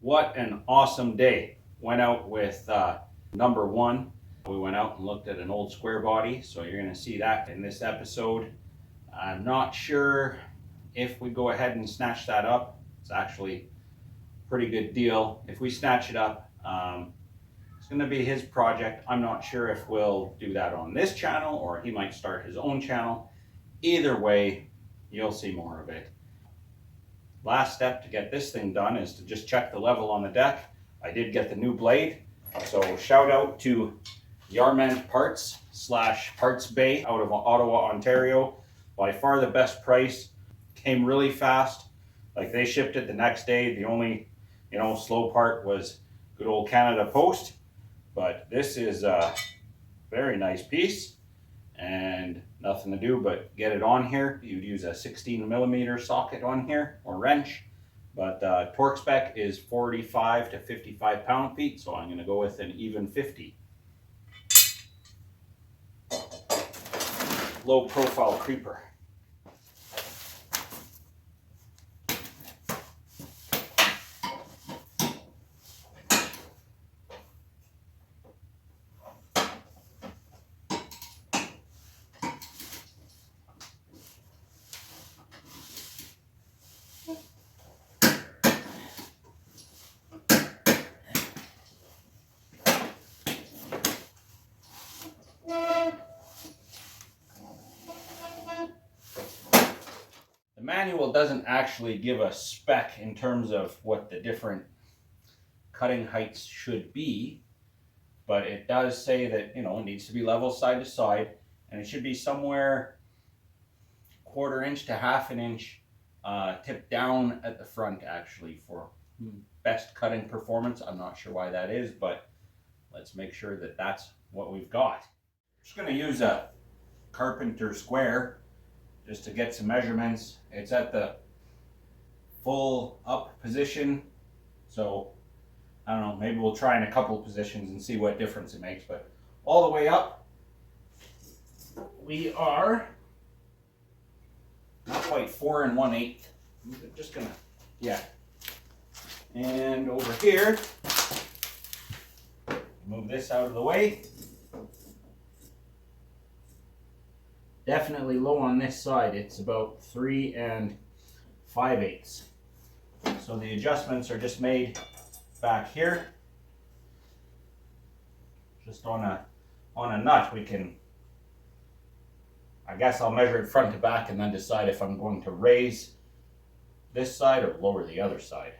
What an awesome day. Went out with number one. We went out and looked at an old square body, so you're going to see that in this episode. I'm not sure if we go ahead and snatch that up. It's actually a pretty good deal. If we snatch it up, it's going to be his project. I'm not sure if we'll do that on this channel or he might start his own channel. Either way, you'll see more of it. Last step to get this thing done is to just check the level on the deck. I did get the new blade, so shout out to Yarmand Parts / Parts Bay out of Ottawa, Ontario. By far the best price. Came really fast. Like, they shipped it the next day. The only, slow part was good old Canada Post. But this is a very nice piece and nothing to do but get it on here. You'd use a 16mm socket on here or wrench, but torque spec is 45 to 55 pound-feet, so I'm going to go with an even 50. Low profile creeper. The manual doesn't actually give a spec in terms of what the different cutting heights should be, but it does say that, it needs to be level side to side, and it should be somewhere 1/4 inch to 1/2 inch tipped down at the front, actually, for best cutting performance. I'm not sure why that is, but let's make sure that that's what we've got. I'm just going to use a carpenter square just to get some measurements. It's at the full up position, so I don't know, maybe we'll try in a couple of positions and see what difference it makes, but all the way up we are not quite 4 1/8. I'm just gonna, and over here, move this out of the way. Definitely low on this side. It's about 3 5/8. So the adjustments are just made back here. Just on a nut we can, I guess I'll measure it front to back and then decide if I'm going to raise this side or lower the other side.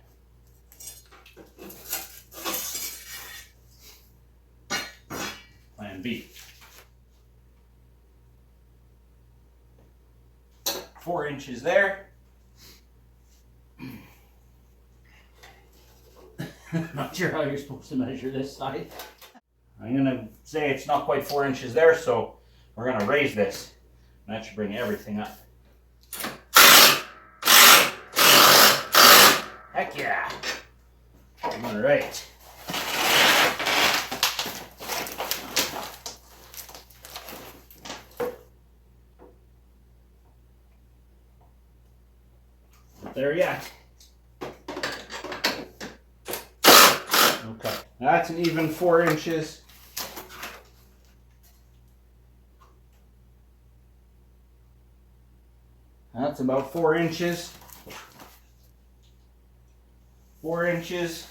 Plan B. 4 inches there. Not sure how you're supposed to measure this side. I'm going to say it's not quite 4 inches there, so we're going to raise this. And that should bring everything up. Heck yeah! All right. There yet. Okay, that's an even 4 inches. That's about 4 inches. 4 inches.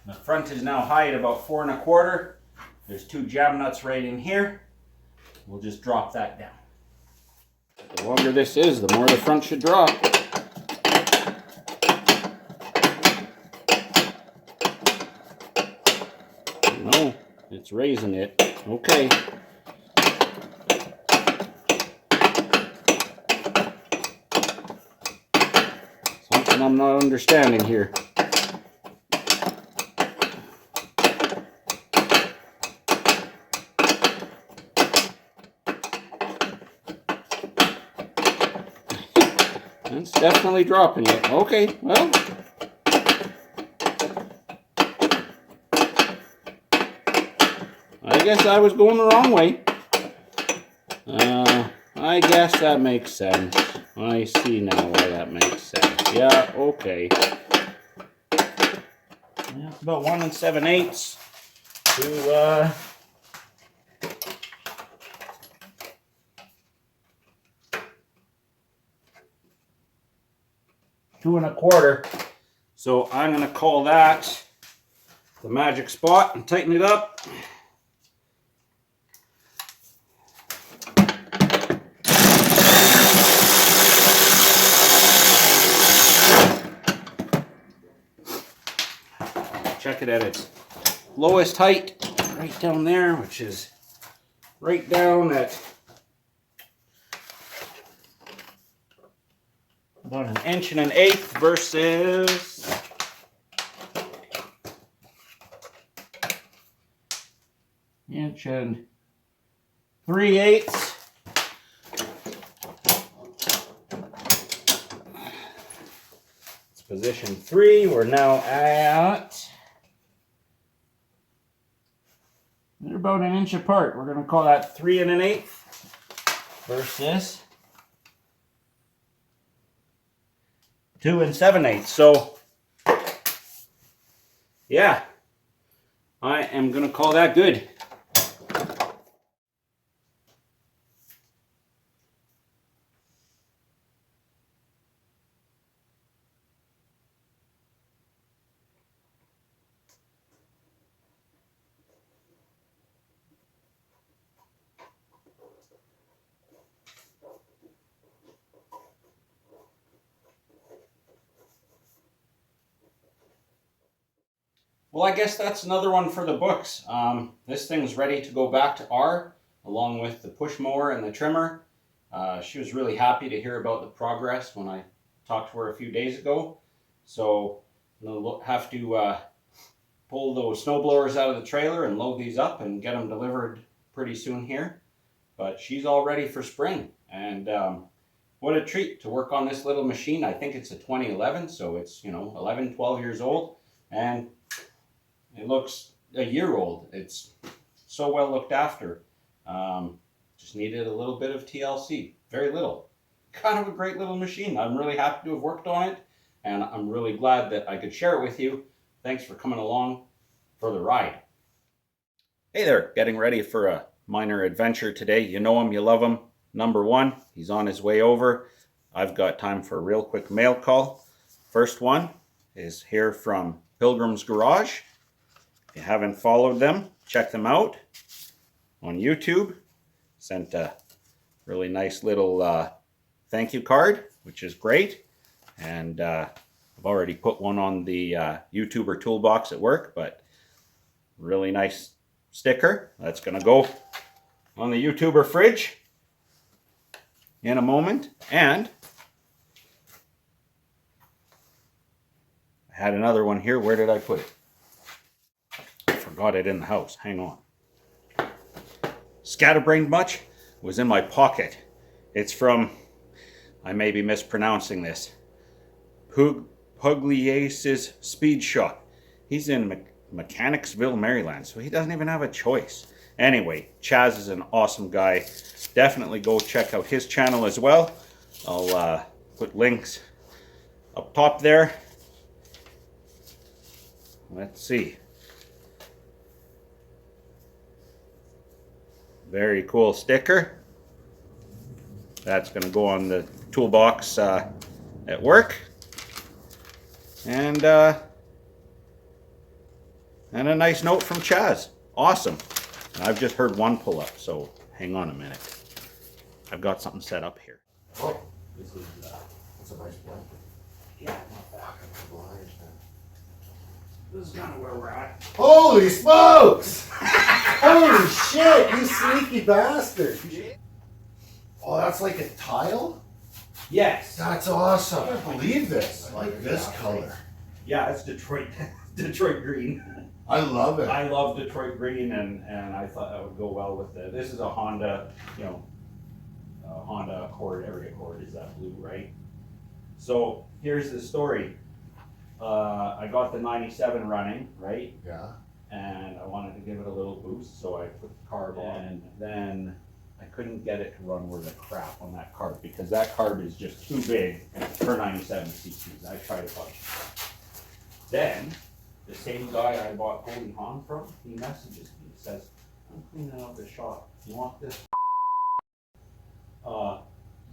The front is now high at about 4 1/4. There's 2 jam nuts right in here. We'll just drop that down. The longer this is, the more the front should drop. No, it's raising it. Okay. Something I'm not understanding here. It's definitely dropping it. Okay, well. I guess I was going the wrong way. I guess that makes sense. I see now why that makes sense. Yeah, okay. Yeah, about 1 7/8 to 2 1/4. So I'm gonna call that the magic spot and tighten it up. Check it at its lowest height, right down there, which is right down at about 1 1/8 versus 1 3/8. It's position 3. We're now at, they're about 1 inch apart. We're going to call that 3 1/8 versus 2 7/8. So, yeah, I am going to call that good. Well, I guess that's another one for the books. This thing's ready to go back to R, along with the push mower and the trimmer. She was really happy to hear about the progress when I talked to her a few days ago. So I'll have to pull those snow blowers out of the trailer and load these up and get them delivered pretty soon here. But she's all ready for spring. And what a treat to work on this little machine. I think it's a 2011, so it's, 11, 12 years old. And it looks a year old. It's so well looked after. Just needed a little bit of TLC. Very little. Kind of a great little machine. I'm really happy to have worked on it, and I'm really glad that I could share it with you. Thanks for coming along for the ride. Hey there, getting ready for a minor adventure today. You know him, you love him. Number 1, he's on his way over. I've got time for a real quick mail call. First one is here from Pilgrim's Garage. If you haven't followed them, check them out on YouTube. Sent a really nice little thank you card, which is great. And I've already put one on the YouTuber toolbox at work, but really nice sticker. That's going to go on the YouTuber fridge in a moment. And I had another one here. Where did I put it? Forgot it in the house. Hang on. Scatterbrained much? Was in my pocket. It's from, I may be mispronouncing this, Pugliace's Speed Shop. He's in Mechanicsville, Maryland, so he doesn't even have a choice. Anyway, Chaz is an awesome guy. Definitely go check out his channel as well. I'll put links up top there. Let's see. Very cool sticker. That's going to go on the toolbox at work. And a nice note from Chaz. Awesome. And I've just heard one pull up, so hang on a minute. I've got something set up here. Oh, this is that's a nice blanket. Yeah, not bad. This is kind of where we're at. Holy smokes! Holy shit, you sneaky bastard! Oh, that's like a tile? Yes. That's awesome. I can't believe this. I like this color. Yeah, it's Detroit green. I love it. I love Detroit green, and I thought that would go well with it. This is a Honda, Honda Accord. Every Accord is that blue, right? So here's the story. I got the 97 running, right? Yeah. And I wanted to give it a little boost, so I put the carb on. And then I couldn't get it to run worth a crap on that carb because that carb is just too big for 97 cc's. I tried a bunch. Then, the same guy I bought Holy Han from, he messages me. He says, I'm cleaning out the shop. You want this?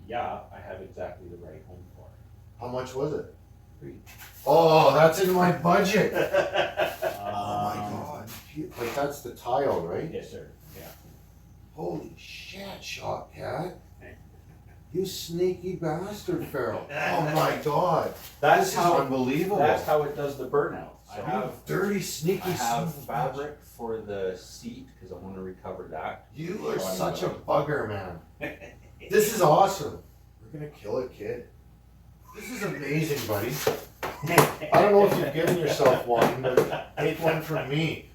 Yeah, I have exactly the right home for it. How much was it? Free. Oh, that's in my budget. Oh my god. Like that's the tile, right? Yes, sir. Yeah. Holy shit, Shot Cat. You sneaky bastard, Farrell. Oh my god. That's this how is unbelievable. That's how it does the burnout. I have dirty, sneaky. I have fabric for the seat because I want to recover that. You are such a bugger, man. This is awesome. We're gonna kill a kid. This is amazing, buddy. I don't know if you've given yourself one, but take one from me.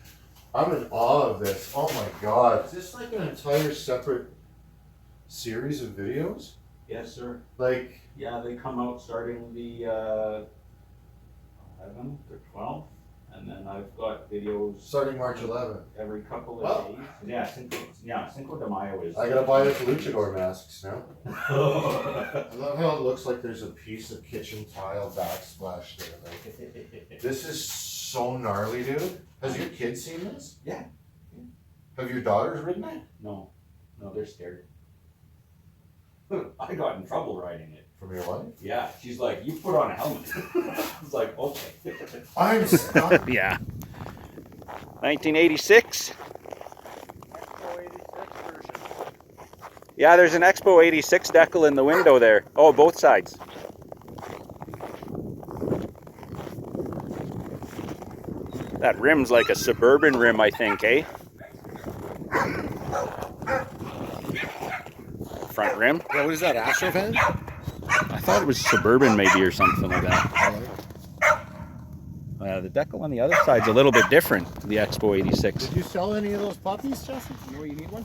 I'm in awe of this. Oh my god. Is this like an entire separate series of videos? Yes, sir. Like, yeah, they come out starting the 11th or 12th, and then I've got videos starting March 11th. every couple of days. Yeah, Cinco de Mayo is. I gotta buy the luchador masks now. I love how it looks like there's a piece of kitchen tile backsplash there. Like, this is so gnarly, dude. Has your kid seen this? Yeah. Have your daughters ridden it? No, they're scared. I got in trouble riding it. From your wife? Yeah, she's like, you put on a helmet. I was like, okay. I'm stuck. Yeah. 1986. Expo 86 version. Yeah, there's an Expo 86 decal in the window there. Oh, both sides. That rim's like a Suburban rim, I think, eh? Front rim. Yeah, what is that, Astro van? I thought it was Suburban maybe or something like that. The decal on the other side's a little bit different, the Expo 86. Did you sell any of those puppies, Jesse? You know you need one?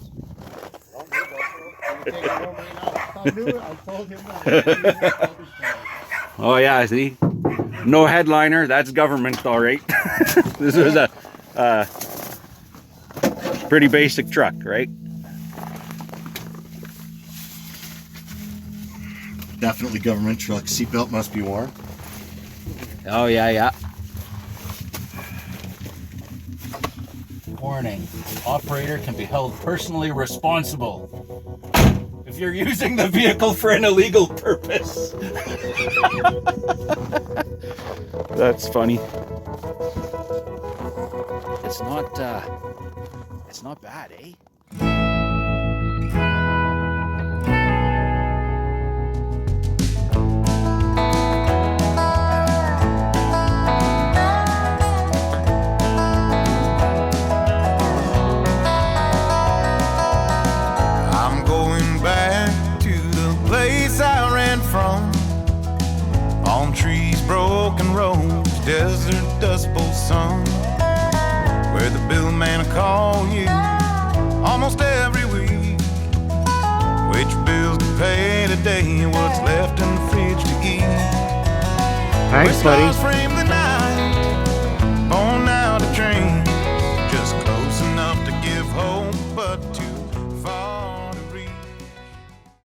I knew it. I told him that. Oh yeah, see? No headliner, that's government all right. This was a pretty basic truck, right? Definitely government truck. Seatbelt must be worn. Oh yeah. Warning, operator can be held personally responsible if you're using the vehicle for an illegal purpose. That's funny. It's not bad, eh? Broken roads, desert dust bowl sun, where the billman will call you almost every week. Which bills to pay today, what's left in the fridge to eat. Thanks, buddy.